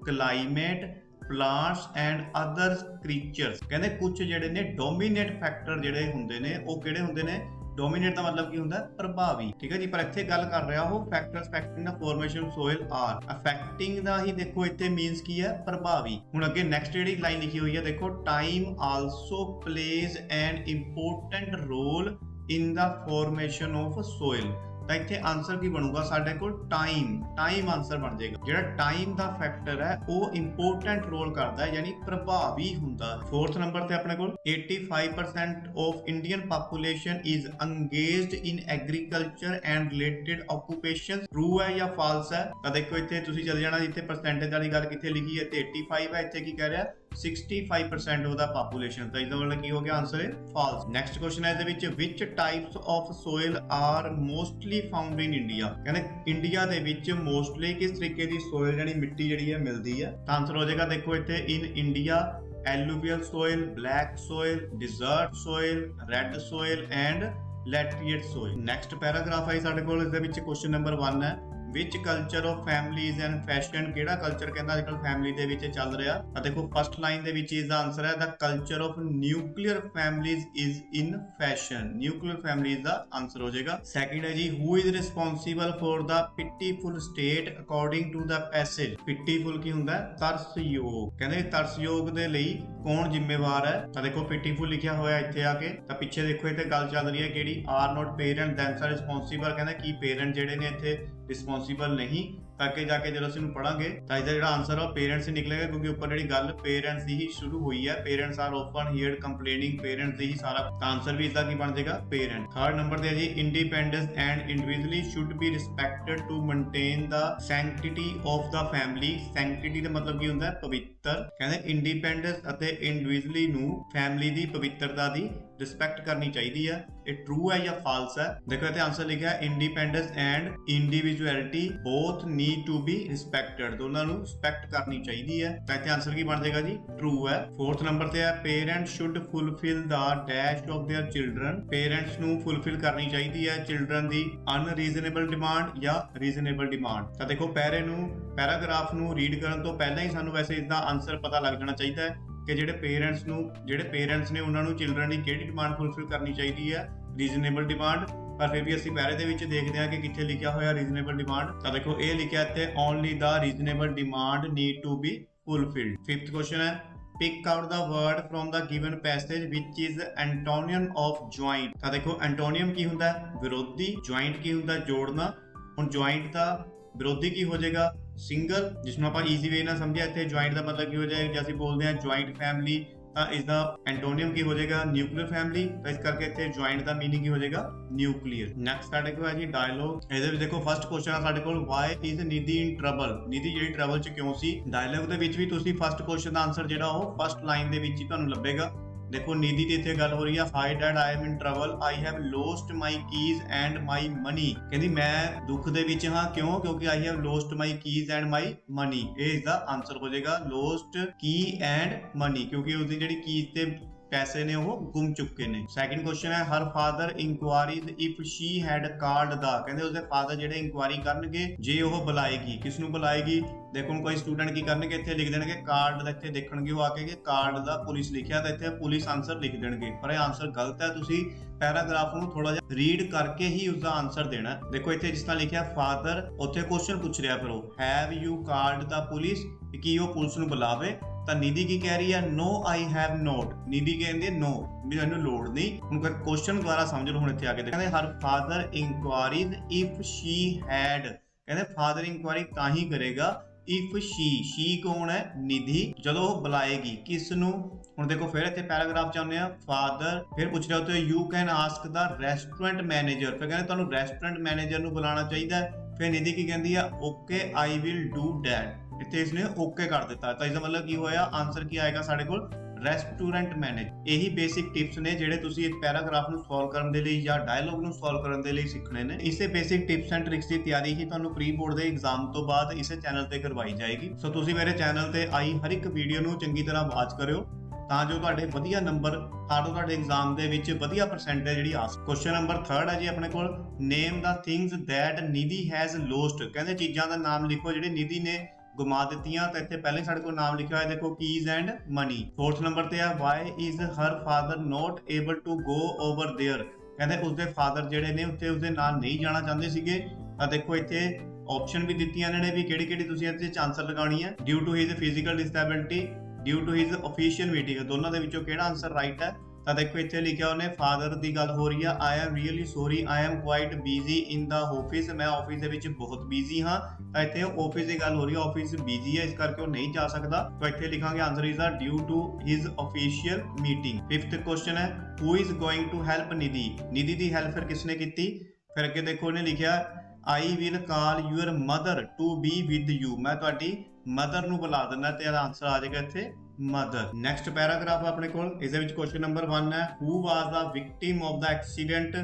climate, plants and other creatures. ਕਹਿੰਦੇ ਕੁਝ ਜਿਹੜੇ ਨੇ ਡੋਮੀਨੇਟ ਫੈਕਟਰ ਜਿਹੜੇ ਹੁੰਦੇ ਨੇ ਉਹ ਕਿਹੜੇ ਹੁੰਦੇ ਨੇ, ਡੋਮੀਨੇਟ ਦਾ ਮਤਲਬ ਕੀ ਹੁੰਦਾ, ਪ੍ਰਭਾਵੀ। ਠੀਕ ਹੈ ਜੀ, ਪਰ ਇੱਥੇ ਗੱਲ ਕਰ ਰਿਹਾ ਉਹ factors affecting the formation of soil are. Affecting the ਹੀ ਦੇਖੋ ਇੱਥੇ ਮੀਨਸ ਕੀ ਹੈ, ਪ੍ਰਭਾਵੀ। ਹੁਣ ਅੱਗੇ ਨੈਕਸਟ ਜਿਹੜੀ ਲਾਈਨ ਲਿਖੀ ਹੋਈ ਹੈ ਦੇਖੋ, time also plays an important role in the formation of soil. ਤਾਂ ਇੱਥੇ ਆਨਸਰ ਕੀ ਬਣੂਗਾ ਸਾਡੇ ਕੋਲ, ਟਾਈਮ ਆਨਸਰ ਬਣ ਜਾਏਗਾ। ਜਿਹੜਾ ਟਾਈਮ ਦਾ ਫੈਕਟਰ ਹੈ ਉਹ ਇੰਪੋਰਟੈਂਟ ਰੋਲ ਕਰਦਾ ਹੈ, ਯਾਨੀ ਪ੍ਰਭਾਵੀ ਹੁੰਦਾ ਹੈ। ਫੋਰਥ ਨੰਬਰ ਤੇ ਆਪਣੇ ਕੋਲ 85% of Indian population is engaged in agriculture and related occupations. True ਹੈ ਜਾਂ ਫਾਲਸ ਹੈ? ਤਾਂ ਦੇਖੋ ਇੱਥੇ ਤੁਸੀਂ ਚਲੇ ਜਾਣਾ, ਜਿੱਥੇ ਪਰਸੈਂਟੇਜ ਵਾਲੀ ਗੱਲ ਕਿੱਥੇ ਲਿਖੀ ਹੈ ਤੇ 85 ਹੈ, ਇੱਥੇ ਕੀ ਕਹਿ ਰਿਹਾ 65% ਆਫ ਦਾ ਪਾਪੂਲੇਸ਼ਨ। ਤਾਂ ਇਹਦਾ ਮਤਲਬ ਕੀ ਹੋ ਗਿਆ, ਆਨਸਰ ਹੈ ਫਾਲਸ। ਨੈਕਸਟ ਕੁਐਸਚਨ ਹੈ ਇਹਦੇ ਵਿੱਚ ਵਿਚ types of soil are mostly found in India. ਕਹਿੰਦੇ ਇੰਡੀਆ ਦੇ ਵਿੱਚ ਮੋਸਟਲੀ ਕਿਸ ਤਰੀਕੇ ਦੀ ਸੋਇਲ ਜਿਹੜੀ ਮਿੱਟੀ ਜਿਹੜੀ ਹੈ ਮਿਲਦੀ ਹੈ। ਤਾਂ ਆਨਸਰ ਹੋ ਜਾਏਗਾ ਦੇਖੋ ਇੱਥੇ in India alluvial soil, black soil, desert soil, red soil and laterite soil. Next paragraph ਹੈ ਸਾਡੇ ਕੋਲ, ਇਸ ਦੇ ਵਿੱਚ ਕੁਐਸਚਨ ਨੰਬਰ 1 ਹੈ which culture of families and fashion. ਕਿਹੜਾ ਕਲਚਰ ਕਹਿੰਦਾ ਅੱਜ ਕੱਲ ਫੈਮਿਲੀ ਦੇ ਵਿੱਚ ਚੱਲ ਰਿਹਾ। ਤਾਂ ਦੇਖੋ ਫਸਟ ਲਾਈਨ ਦੇ ਵਿੱਚ ਇਸ ਦਾ ਆਨਸਰ ਹੈ the culture of nuclear families is in fashion. Nuclear families ਦਾ ਆਨਸਰ ਹੋ ਜਾਏਗਾ। ਸੈਕਿੰਡ ਹੈ ਜੀ who is responsible for the pitiful state according to the passage. Pitiful ਕੀ ਹੁੰਦਾ, ਤਰਸਯੋਗ। ਕਹਿੰਦੇ ਤਰਸਯੋਗ ਦੇ ਲਈ ਕੌਣ ਜ਼ਿੰਮੇਵਾਰ ਹੈ। ਤਾਂ ਦੇਖੋ ਪਿਟੀਫੁਲ ਲਿਖਿਆ ਹੋਇਆ ਇੱਥੇ ਆ ਕੇ, ਤਾਂ ਪਿੱਛੇ ਦੇਖੋ ਇੱਥੇ ਗੱਲ ਚੱਲ ਰਹੀ ਹੈ ਕਿਹੜੀ, are not parent thence are responsible. ਕਹਿੰਦਾ ਕੀ ਪੇਰੈਂਟ ਜਿਹੜੇ ਨੇ ਇੱਥੇ ਰਿਸਪੌਂਸਿਬਲ ਨਹੀਂ। ਤਾਂ ਅੱਗੇ ਜਾ ਕੇ ਜਦੋਂ ਅਸੀਂ ਨੂੰ ਪੜਾਂਗੇ ਤਾਂ ਇਹਦਾ ਜਿਹੜਾ ਆਨਸਰ ਆ ਪੇਰੈਂਟਸ ਹੀ ਨਿਕਲੇਗਾ, ਕਿਉਂਕਿ ਉੱਪਰ ਜਿਹੜੀ ਗੱਲ ਪੇਰੈਂਟਸ ਦੀ ਹੀ ਸ਼ੁਰੂ ਹੋਈ ਹੈ। Parents are often heard complaining, parents ਦੀ ਹੀ ਸਾਰਾ। ਤਾਂ ਆਨਸਰ ਵੀ ਇਸਦਾ ਕੀ ਬਣ ਜਾਏਗਾ, ਪੇਰੈਂਟ। ਥਰਡ ਨੰਬਰ ਤੇ ਹੈ ਜੀ independence and individually should be respected to maintain the sanctity of the family. Sanctity ਦਾ ਮਤਲਬ ਕੀ ਹੁੰਦਾ ਹੈ, ਪਵਿੱਤਰ। ਕਹਿੰਦੇ ਇੰਡੀਪੈਂਡੈਂਸ ਅਤੇ ਇੰਡੀਵਿਜੂਅਲੀ ਨੂੰ ਫੈਮਿਲੀ ਦੀ ਪਵਿੱਤਰਤਾ ਦੀ ਰਿਸਪੈਕਟ ਕਰਨੀ ਚਾਹੀਦੀ ਹੈ। ਇਹ ਟਰੂ ਹੈ ਜਾਂ ਫਾਲਸ ਹੈ? ਦੇਖੋ ਇੱਥੇ ਆਨਸਰ ਲਿਖਿਆ independence and individuality both need to be respected. ਦੋਨਾਂ ਨੂੰ ਰਿਸਪੈਕਟ ਕਰਨੀ ਚਾਹੀਦੀ ਹੈ। ਤਾਂ ਇੱਥੇ ਆਨਸਰ ਕੀ ਬਣ ਜਾਏਗਾ ਜੀ, ਟਰੂ ਹੈ। ਫੋਰਥ ਨੰਬਰ ਤੇ ਹੈ parents should fulfil the dash of there children. Parents ਨੂੰ ਫੁਲਫਿਲ ਕਰਨੀ ਚਾਹੀਦੀ ਹੈ ਚਿਲਡਰਨ ਦੀ ਅਨਰੀਜ਼ਨੇਬਲ ਡਿਮਾਂਡ ਜਾਂ ਰੀਜ਼ਨੇਬਲ ਡਿਮਾਂਡ। ਤਾਂ ਦੇਖੋ ਪੈਰਾਗ੍ਰਾਫ ਨੂੰ ਰੀਡ ਕਰਨ ਤੋਂ ਪਹਿਲਾਂ ਹੀ ਸਾਨੂੰ ਵੈਸੇ ਇਸਦਾ ਆਨਸਰ ਪਤਾ ਲੱਗ ਜਾਣਾ ਚਾਹੀਦਾ ਹੈ ਕਿ ਜਿਹੜੇ ਪੇਰੈਂਟਸ ਨੇ ਉਹਨਾਂ ਨੂੰ ਚਿਲਡਰਨ ਦੀ ਕਿਹੜੀ ਡਿਮਾਂਡ ਫੁਲਫਿਲ ਕਰਨੀ ਚਾਹੀਦੀ ਹੈ, ਰੀਜ਼ਨੇਬਲ ਡਿਮਾਂਡ। ਪਰ ਫਿਰ ਵੀ ਅਸੀਂ ਪੈਰੇ ਦੇ ਵਿੱਚ ਦੇਖਦੇ ਹਾਂ ਕਿ ਕਿੱਥੇ ਲਿਖਿਆ ਹੋਇਆ ਰੀਜ਼ਨੇਬਲ ਡਿਮਾਂਡ। ਤਾਂ ਦੇਖੋ ਇਹ ਲਿਖਿਆ ਇੱਥੇ only the reasonable demand need to be fulfilled. Fifth question ਹੈ pick out the word from the given passage which is antonym of joint. ਤਾਂ ਦੇਖੋ ਐਂਟੋਨੀਅਮ ਕੀ ਹੁੰਦਾ, ਵਿਰੋਧੀ। ਜੁਆਇੰਟ ਕੀ ਹੁੰਦਾ, ਜੋੜਨਾ। ਹੁਣ ਜੁਆਇੰਟ ਦਾ ਵਿਰੋਧੀ ਕੀ ਹੋ ਜਾਏਗਾ, ਸਿੰਗਲ। ਜਿਸ ਨੂੰ ਆਪਾਂ ਈਜ਼ੀ ਵੇ ਨਾਲ ਸਮਝਿਆ ਇੱਥੇ ਜੁਆਇੰਟ ਦਾ ਮਤਲਬ ਕੀ ਹੋ ਜਾਏਗਾ, ਜੇ ਅਸੀਂ ਬੋਲਦੇ ਹਾਂ ਜੁਆਇੰਟ ਫੈਮਿਲੀ ਤਾਂ ਇਸ ਦਾ ਐਂਟੋਨੀਅਮ ਕੀ ਹੋ ਜਾਏਗਾ, ਨਿਊਕਲੀਅਰ ਫੈਮਿਲੀ। ਤਾਂ ਇਸ ਕਰਕੇ ਇੱਥੇ ਜੁਆਇੰਟ ਦਾ ਮੀਨਿੰਗ ਕੀ ਹੋ ਜਾਏਗਾ, ਨਿਊਕਲੀਅਰ। ਨੈਕਸਟ ਸਾਡੇ ਕੋਲ ਹੈ ਜੀ ਡਾਇਲੋਗ। ਇਹਦੇ ਵਿੱਚ ਦੇਖੋ ਫਸਟ ਕੁਐਸਚਨ ਆ ਸਾਡੇ ਕੋਲ why is Nidhi in trouble. Nidhi ਜਿਹੜੀ ਟਰਬਲ 'ਚ ਕਿਉਂ ਸੀ। ਡਾਇਲੋਗ ਦੇ ਵਿੱਚ ਵੀ ਤੁਸੀਂ ਫਸਟ ਕੁਐਸਚਨ ਦਾ ਆਨਸਰ ਜਿਹੜਾ ਉਹ ਫਸਟ ਲਾਈਨ ਦੇ ਵਿੱਚ ਹੀ ਤੁਹਾਨੂੰ ਲੱਭੇਗਾ। ਦੇਖੋ ਨਿਧੀ ਦੀ ਇੱਥੇ ਗੱਲ ਹੋ ਰਹੀ ਆ, hi dad I am in trouble, I have lost my keys and my money. ਕਹਿੰਦੀ ਮੈਂ ਦੁੱਖ ਦੇ ਵਿੱਚ ਹਾਂ, ਕਿਉਂ, ਕਿਉਂਕਿ I have lost my keys and my money. ਇਹ ਇਸਦਾ ਆਨਸਰ ਹੋ ਜਾਏਗਾ ਲੋਸਟ ਕੀ ਐਂਡ ਮਨੀ, ਕਿਉਂਕਿ ਉਸਦੀ ਜਿਹੜੀ ਕੀਜ਼ ਤੇ ਪੈਸੇ ਨੇ ਉਹ ਗੁੰਮ ਚੁੱਕੇ ਨੇ। ਸੈਕਿੰਡ ਕੁਐਸਚਨ ਹੈ her father inquiries if she had called the, ਕਹਿੰਦੇ ਉਸਦੇ ਫਾਦਰ ਜਿਹੜੇ ਇਨਕੁਆਰੀ ਕਰਨਗੇ ਜੇ ਉਹ ਬੁਲਾਏਗੀ, ਕਿਸ ਨੂੰ ਬੁਲਾਏਗੀ। ਦੇਖੋ ਹੁਣ ਕੋਈ ਸਟੂਡੈਂਟ ਕੀ ਕਰਨਗੇ, ਇੱਥੇ ਲਿਖ ਦੇਣਗੇ ਕਾਰਡ ਦਾ, ਇੱਥੇ ਦੇਖਣਗੇ ਉਹ ਆ ਕੇ ਕਿ ਕਾਰਡ ਦਾ ਪੁਲਿਸ ਲਿਖਿਆ ਤਾਂ ਇੱਥੇ ਪੁਲਿਸ ਆਨਸਰ ਲਿਖ ਦੇਣਗੇ, ਪਰ ਇਹ ਆਨਸਰ ਗਲਤ ਹੈ। ਤੁਸੀਂ ਪੈਰਾਗ੍ਰਾਫ ਨੂੰ ਥੋੜਾ ਜਿਹਾ ਰੀਡ ਕਰਕੇ ਹੀ ਉਸਦਾ ਆਨਸਰ ਦੇਣਾ। ਦੇਖੋ ਇੱਥੇ ਜਿਸ ਤਰ੍ਹਾਂ ਲਿਖਿਆ ਫਾਦਰ, ਉੱਥੇ ਕੁਐਸਚਨ ਪੁੱਛ ਰਿਹਾ ਫਿਰ ਉਹ have you called the police, ਕੀ ਉਹ ਪੁਲਿਸ ਨੂੰ ਬੁਲਾਵੇ। ਤਾਂ ਨਿਧੀ ਕੀ ਕਹਿ ਰਹੀ ਹੈ, ਨੋ ਆਈ ਹੈਵ ਨੋਟ। ਨਿਧੀ ਕਹਿੰਦੀ ਨੋ, ਵੀ ਮੈਨੂੰ ਲੋੜ ਨਹੀਂ। ਹੁਣ ਕੁਐਸਚਨ ਦੁਆਰਾ ਸਮਝ ਲਓ। ਹੁਣ ਇੱਥੇ ਆ ਕੇ ਕਹਿੰਦੇ ਹਰ father inquiries if she head, ਕਹਿੰਦੇ ਫਾਦਰ ਇਨਕੁਆਰੀ ਤਾਂ ਹੀ ਕਰੇਗਾ ਇਫ ਸ਼ੀ ਕੌਣ ਹੈ, ਨਿਧੀ, ਜਦੋਂ ਉਹ ਬੁਲਾਏਗੀ ਕਿਸ ਨੂੰ। ਹੁਣ ਦੇਖੋ ਫਿਰ ਇੱਥੇ ਪੈਰਾਗ੍ਰਾਫ ਚ ਆਉਂਦੇ ਆ, ਫਾਦਰ ਫਿਰ ਪੁੱਛ ਰਿਹਾ ਉੱਤੇ you can ask the restaurant manager, ਫਿਰ ਕਹਿੰਦੇ ਤੁਹਾਨੂੰ ਰੈਸਟੋਰੈਂਟ ਮੈਨੇਜਰ ਨੂੰ ਬੁਲਾਉਣਾ ਚਾਹੀਦਾ। ਫਿਰ ਨਿਧੀ ਕੀ ਕਹਿੰਦੀ ਆ, okay I will do that, ਇੱਥੇ ਇਸਨੇ ਓਕੇ ਕਰ ਦਿੱਤਾ। ਤਾਂ ਇਸਦਾ ਮਤਲਬ ਕੀ ਹੋਇਆ, ਆਨਸਰ ਕੀ ਆਏਗਾ ਸਾਡੇ ਕੋਲ, ਰੈਸਟੋਰੈਂਟ ਮੈਨੇਜਰ। ਇਹੀ ਬੇਸਿਕ ਟਿਪਸ ਨੇ ਜਿਹੜੇ ਤੁਸੀਂ ਇੱਕ ਪੈਰਾਗ੍ਰਾਫ ਨੂੰ ਸੋਲਵ ਕਰਨ ਦੇ ਲਈ ਜਾਂ ਡਾਇਲੌਗ ਨੂੰ ਸੋਲਵ ਕਰਨ ਦੇ ਲਈ ਸਿੱਖਣੇ ਨੇ। ਇਸੇ ਬੇਸਿਕ ਟਿਪਸ ਐਂਡ ਟ੍ਰਿਕਸ ਦੀ ਤਿਆਰੀ ਹੀ ਤੁਹਾਨੂੰ ਪ੍ਰੀ ਬੋਰਡ ਦੇ ਐਗਜ਼ਾਮ ਤੋਂ ਬਾਅਦ ਇਸੇ ਚੈਨਲ ਤੇ ਕਰਵਾਈ ਜਾਏਗੀ। ਸੋ ਤੁਸੀਂ ਮੇਰੇ ਚੈਨਲ ਤੇ ਆਈ ਹਰ ਇੱਕ ਵੀਡੀਓ ਨੂੰ ਚੰਗੀ ਤਰ੍ਹਾਂ ਵਾਚ ਕਰਿਓ ਤਾਂ ਜੋ ਤੁਹਾਡੇ ਵਧੀਆ ਨੰਬਰ ਤੁਹਾਡੇ ਐਗਜ਼ਾਮ ਦੇ ਵਿੱਚ ਵਧੀਆ ਪਰਸੈਂਟੇਜ ਜਿਹੜੀ ਆ। ਕੁਐਸਚਨ ਨੰਬਰ 3 ਹੈ ਜੀ ਆਪਣੇ ਕੋਲ, name the things that Nidhi has lost, ਕਹਿੰਦੇ ਚੀਜ਼ਾਂ ਦਾ ਨਾਮ ਲਿਖੋ ਜਿਹੜੇ ਨਿਧੀ ਨੇ ਗੁਮਾ ਦਿੱਤੀਆਂ। ਤਾਂ ਇੱਥੇ ਪਹਿਲੇ ਸਾਡੇ ਕੋਲ ਨਾਮ ਲਿਖਿਆ ਹੋਇਆ ਦੇਖੋ, keys and money. 4th number ਤੇ ਆ why is her father not able to go over there, ਕਹਿੰਦੇ ਉਸਦੇ ਫਾਦਰ ਜਿਹੜੇ ਨੇ ਉੱਥੇ ਉਸਦੇ ਨਾਲ ਨਹੀਂ ਜਾਣਾ ਚਾਹੁੰਦੇ ਸੀਗੇ। ਤਾਂ ਦੇਖੋ ਇੱਥੇ ਆਪਸ਼ਨ ਵੀ ਦਿੱਤੀਆਂ ਨੇ ਵੀ ਕਿਹੜੀ ਕਿਹੜੀ ਤੁਸੀਂ ਇੱਥੇ ਆਨਸਰ ਲਗਾਉਣੀ ਹੈ। Due to his physical disability, due to his official meeting, ਦੋਨਾਂ ਦੇ ਵਿੱਚੋਂ ਕਿਹੜਾ ਆਨਸਰ ਰਾਈਟ ਹੈ। ਤਾਂ ਦੇਖੋ ਇੱਥੇ ਲਿਖਿਆ ਉਹਨੇ ਫਾਦਰ ਦੀ ਗੱਲ ਹੋ ਰਹੀ ਆ, I am really sorry I am quite busy in the office, ਮੈਂ ਆਫਿਸ ਦੇ ਵਿੱਚ ਬਹੁਤ ਬਿਜ਼ੀ ਹਾਂ। ਤਾਂ ਇੱਥੇ ਆਫਿਸ ਦੀ ਗੱਲ ਹੋ ਰਹੀ ਹੈ, ਆਫਿਸ ਬਿਜ਼ੀ ਹੈ ਇਸ ਕਰਕੇ ਉਹ ਨਹੀਂ ਜਾ ਸਕਦਾ। ਤਾਂ ਇੱਥੇ ਲਿਖਾਂਗੇ answer is a due to his official meeting. 5th question ਹੈ who is going to help Nidhi, Nidhi ਦੀ ਹੈਲਪ ਫਿਰ ਕਿਸਨੇ ਕੀਤੀ। ਫਿਰ ਅੱਗੇ ਦੇਖੋ ਉਹਨੇ ਲਿਖਿਆ I will call your mother to be with you, ਮੈਂ ਤੁਹਾਡੀ ਮਦਰ ਨੂੰ ਬੁਲਾ ਦਿੰਦਾ ਤੇ ਇਹਦਾ ਆਨਸਰ ਆ ਜਾਏਗਾ ਇੱਥੇ ਮਦਰ। ਨੈਕਸਟ ਪੈਰਾਗ੍ਰਾਫ ਆਪਣੇ ਕੋਲ, ਇਸ ਦੇ ਵਿੱਚ ਕੁਐਸਚਨ ਨੰਬਰ 1 ਹੈ who was the victim of the accident,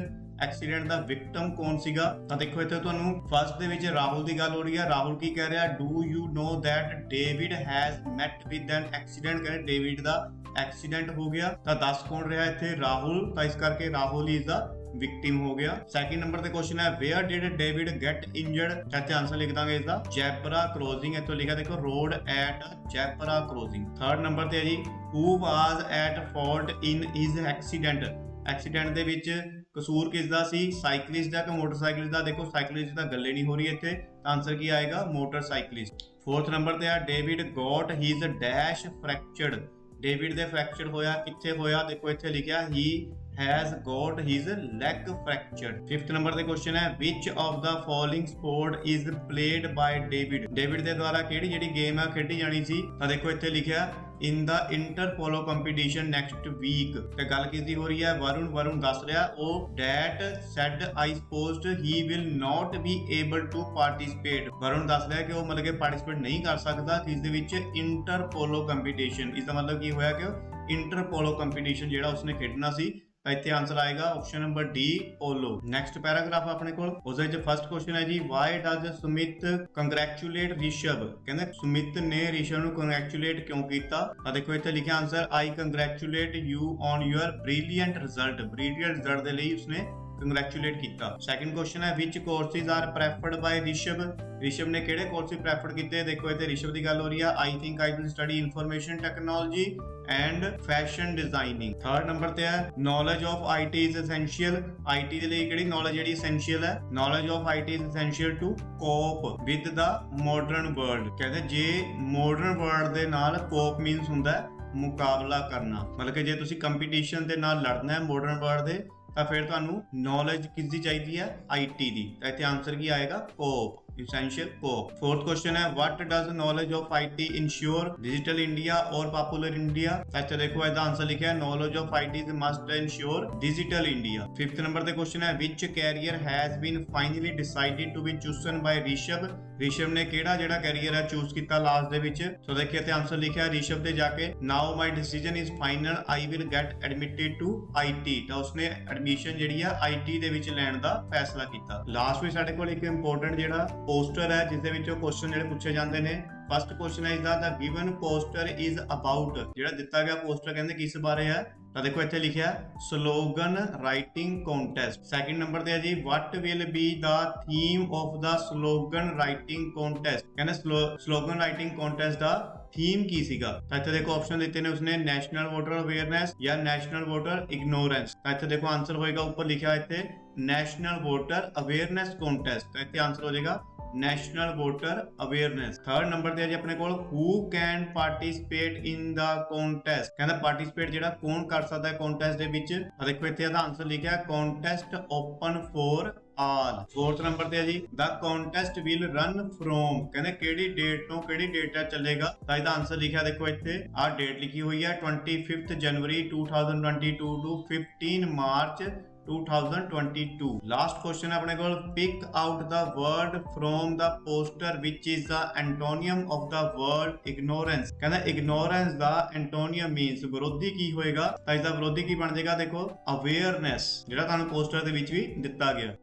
accident ਦਾ ਵਿਕਟਮ ਕੌਣ ਸੀਗਾ। ਤਾਂ ਦੇਖੋ ਇੱਥੇ ਤੁਹਾਨੂੰ ਫਸਟ ਦੇ ਵਿੱਚ ਰਾਹੁਲ ਦੀ ਗੱਲ ਹੋ ਰਹੀ ਹੈ। ਰਾਹੁਲ ਕੀ ਕਹਿ ਰਿਹਾ, do you know that David has met with an accident, ਕਹਿੰਦੇ ਡੇਵਿਡ ਦਾ ਐਕਸੀਡੈਂਟ ਹੋ ਗਿਆ। ਤਾਂ ਦੱਸ ਕੌਣ ਰਿਹਾ ਇੱਥੇ, ਰਾਹੁਲ, ਤਾਂ ਇਸ ਕਰਕੇ ਰਾਹੁਲ ਇਜ਼ ਦਾ ਵਿਕਟਿਮ ਹੋ ਗਿਆ। ਸੈਕਿੰਡ ਨੰਬਰ ਤੇ ਕੁਐਸਚਨ ਹੈ where did David get injured, ਚਾਚਾ ਆਨਸਰ ਲਿਖ ਦਾਂਗੇ ਇਸ ਦਾ ਜੈਬਰਾ ਕ੍ਰੋਸਿੰਗ, ਇੱਥੋਂ ਲਿਖਿਆ ਦੇਖੋ road at zebra crossing. Third number ਤੇ ਹੈ ਜੀ who was at fault in his accident, accident ਦੇ ਵਿੱਚ ਕਸੂਰ ਕਿਸ ਦਾ ਸੀ, ਸਾਈਕਲਿਸਟ ਦਾ ਕਿ ਮੋਟਰਸਾਈਕਲਿਸਟ ਦਾ। ਦੇਖੋ ਸਾਈਕਲਿਸਟ ਦਾ ਗੱਲੇ ਨਹੀਂ ਹੋ ਰਹੀ ਇੱਥੇ, ਤਾਂ ਆਨਸਰ ਕੀ ਆਏਗਾ ਮੋਟਰਸਾਈਕਲਿਸਟ। 4th ਨੰਬਰ ਤੇ ਆ David got his dash fractured, David ਦੇ ਫ੍ਰੈਕਚਰ ਹੋਇਆ ਕਿੱਥੇ ਹੋਇਆ, ਦੇਖੋ ਇੱਥੇ ਲਿਖਿਆ ਹੀ has got his leg fractured। 5th number ਤੇ ਕੁਐਸਚਨ ਹੈ which of the following sport is played by David, David ਦੇ ਦੁਆਰਾ ਕਿਹੜੀ ਜਿਹੜੀ ਗੇਮ ਹੈ ਖੇਡੀ ਜਾਣੀ ਸੀ। ਤਾਂ ਦੇਖੋ ਇੱਥੇ ਲਿਖਿਆ in the inter polo competition next week, ਤੇ ਗੱਲ ਕਿਸ ਦੀ ਹੋ ਰਹੀ ਹੈ, ਵਰੁਣ ਦੱਸ ਰਿਹਾ ਉਹ dad said I supposed he will not be able to participate, Varun ਦੱਸ ਰਿਹਾ ਕਿ ਉਹ ਮਤਲਬ ਕਿ ਪਾਰਟਿਸਿਪੇਟ ਨਹੀਂ ਕਰ ਸਕਦਾ ਕਿਸ ਦੇ ਵਿੱਚ, ਇੰਟਰ ਪੋਲੋ ਕੰਪੀਟੀਸ਼ਨ। ਇਸ ਦਾ ਮਤਲਬ ਕੀ ਹੋਇਆ ਕਿ ਇੰਟਰ ਪੋਲੋ ਕੰਪੀਟੀਸ਼ਨ ਜਿਹੜਾ ਉਸਨੇ ਖੇਡਣਾ ਸੀ। ਤਾਂ ਇੱਥੇ ਆਨਸਰ ਆਏਗਾ option number D polo. Next paragraph ਆਪਣੇ ਕੋਲ, ਉਸ ਦੇ ਵਿੱਚ ਫਸਟ ਕੁਐਸਚਨ ਹੈ ਜੀ ਵਾਈ ਡਜ਼ ਸੁਮਿਤ ਕੰਗ੍ਰੈਚੁਲੇਟ ਰਿਸ਼ਵ, ਕਹਿੰਦੇ ਸੁਮਿਤ ਨੇ ਰਿਸ਼ਵ ਨੂੰ ਕੰਗ੍ਰੈਚੁਲੇਟ ਕਿਉਂ ਕੀਤਾ। ਤਾਂ ਦੇਖੋ ਇੱਥੇ ਲਿਖਿਆ answer I congratulate you on your brilliant result, brilliant result ਦੇ ਲਈ ਉਸਨੇ ਕੰਗ੍ਰੈਚੁਲੇਟ ਕੀਤਾ। ਸੈਕਿੰਡ ਕੁਐਸਚਨ ਹੈ ਵਿਚ ਕੋਰਸਿਸ ਆਰ ਪ੍ਰੈਫਰਡ ਬਾਈ ਰਿਸ਼ਵ, ਰਿਸ਼ਵ ਨੇ ਕਿਹੜੇ ਕੋਰਸਿਸ ਪ੍ਰੈਫਰ ਕੀਤੇ। ਦੇਖੋ ਇੱਥੇ ਰਿਸ਼ਵ ਦੀ ਗੱਲ ਹੋ ਰਹੀ ਹੈ I think I will study information technology and fashion designing. Third number ਤੇ ਹੈ knowledge of IT is essential, IT ਦੇ ਲਈ ਕਿਹੜੀ ਨੌਲੇਜ ਜਿਹੜੀ ਐਸੈਂਸ਼ੀਅਲ ਹੈ, knowledge of IT is essential to cope with the modern world, ਕਹਿੰਦੇ ਜੇ ਮਾਡਰਨ ਵਰਲਡ ਦੇ ਨਾਲ ਕੋਪ ਮੀਨਸ ਹੁੰਦਾ ਮੁਕਾਬਲਾ ਕਰਨਾ, ਮਤਲਬ ਕਿ ਜੇ ਤੁਸੀਂ ਕੰਪੀਟੀਸ਼ਨ ਦੇ ਨਾਲ ਲੜਨਾ ਹੈ ਮਾਡਰਨ ਵਰਲਡ ਦੇ ਤਾਂ ਫਿਰ ਤੁਹਾਨੂੰ ਨੌਲੇਜ ਕਿਸ ਦੀ ਚਾਹੀਦੀ ਹੈ, ਆਈਟੀ ਦੀ। ਤਾਂ ਇੱਥੇ ਆਨਸਰ ਕੀ ਆਏਗਾ ਕੋਪ, essential cope। fourth question है what does knowledge of IT ensure, digital India और popular India। अच्छा देखो इसका आंसर लिखा है knowledge of IT must ensure digital India। fifth number पे question है which career has been finally decided to be chosen by Rishabh, ਰਿਸ਼ਵ ਨੇ ਕਿਹੜਾ ਜਿਹੜਾ ਕੈਰੀਅਰ ਹੈ ਚੂਜ਼ ਕੀਤਾ ਲਾਸਟ ਦੇ ਵਿੱਚ। ਸੋ ਦੇਖਿਏ ਤੇ ਆਨਸਰ ਲਿਖਿਆ ਰਿਸ਼ਵ ਤੇ ਜਾ ਕੇ now my decision is final I will get admitted to IT, ਤਾਂ ਉਸਨੇ ਐਡਮਿਸ਼ਨ ਜਿਹੜੀ ਆ ਆਈਟੀ ਦੇ ਵਿੱਚ ਲੈਣ ਦਾ ਫੈਸਲਾ ਕੀਤਾ। ਲਾਸਟ ਵਿੱਚ ਸਾਡੇ ਕੋਲ ਇੱਕ ਇੰਪੋਰਟੈਂਟ ਜਿਹੜਾ ਪੋਸਟਰ ਹੈ ਜਿਸ ਦੇ ਵਿੱਚੋਂ ਕੁਐਸਚਨ ਜਿਹੜੇ ਪੁੱਛੇ ਜਾਂਦੇ ਨੇ। ਫਸਟ ਕੁਐਸਚਨ ਹੈ ਇਸਦਾ ਦਾ ਗਿਵਨ ਪੋਸਟਰ ਇਜ਼ ਅਬਾਊਟ, ਜਿਹੜਾ ਦਿੱਤਾ ਗਿਆ ਪੋਸਟਰ ਕਹਿੰਦੇ ਕਿਸ ਬਾਰੇ ਹੈ, ਤਾਂ ਦੇਖੋ ਇੱਥੇ ਲਿਖਿਆ slogan writing contest. Second number ਤੇ ਹੈ ਜੀ ਵਾਟ will be the theme of the slogan writing contest, ਕਹਿੰਦੇ ਸਲੋਗਨ ਰਾਈਟਿੰਗ ਕੰਟੈਸਟ ਦਾ ਥੀਮ ਕੀ ਸੀਗਾ। ਤਾਂ ਇੱਥੇ ਦੇਖੋ ਆਪਸ਼ਨ ਦਿੱਤੇ ਨੇ ਉਸਨੇ ਨੈਸ਼ਨਲ ਵੋਟਰ ਅਵੇਅਰਨੈਸ ਜਾਂ ਨੈਸ਼ਨਲ ਵੋਟਰ ਇਗਨੋਰੈਂਸ। ਤਾਂ ਇੱਥੇ ਦੇਖੋ ਆਨਸਰ ਹੋਏਗਾ ਉੱਪਰ ਲਿਖਿਆ ਇੱਥੇ ਨੈਸ਼ਨਲ ਵੋਟਰ ਅਵੇਅਰਨੈਸ ਕੰਟੈਸਟ, ਤਾਂ ਇੱਥੇ ਆਨਸਰ ਹੋ ਜਾਏਗਾ national voter awareness. Third number ਤੇ ਹੈ ਜੀ ਆਪਣੇ ਕੋਲ who can participate in the contest, ਕਹਿੰਦਾ ਪਾਰਟਿਸਿਪੇਟ ਜਿਹੜਾ ਕੌਣ ਕਰ ਸਕਦਾ ਹੈ ਕੰਟੈਸਟ ਦੇ ਵਿੱਚ। ਤਾਂ ਦੇਖੋ ਇੱਥੇ ਇਹਦਾ ਆਨਸਰ ਲਿਖਿਆ contest open for all. Fourth number ਤੇ ਹੈ ਜੀ ਦਾ ਕੰਟੈਸਟ ਵਿਲ ਰਨ ਫਰੋਮ, ਕਹਿੰਦੇ ਕਿਹੜੀ ਡੇਟ ਤੋਂ ਕਿਹੜੀ ਡੇਟ ਤੱਕ ਚੱਲੇਗਾ। ਤਾਂ ਇਹਦਾ ਆਨਸਰ ਲਿਖਿਆ ਦੇਖੋ ਇੱਥੇ ਆਹ ਡੇਟ ਲਿਖੀ ਹੋਈ ਹੈ 25 January 2022 to 15 March 2022। Last question ਹੈ ਆਪਣੇ ਕੋਲ pick out the word from the poster which is the antonym of the word ignorance, ਕਹਿੰਦਾ ਇਗਨੋਰੈਂਸ ਦਾ ਐਂਟੋਨੀਅਮ ਮੀਨਸ ਵਿਰੋਧੀ ਕੀ ਹੋਏਗਾ। ਤਾਂ ਇਸ ਦਾ ਵਿਰੋਧੀ ਕੀ ਬਣ ਜਾਏਗਾ ਦੇਖੋ ਅਵੇਅਰਨੈਸ, ਜਿਹੜਾ ਤੁਹਾਨੂੰ ਪੋਸਟਰ ਦੇ ਵਿੱਚ ਵੀ ਦਿੱਤਾ ਗਿਆ।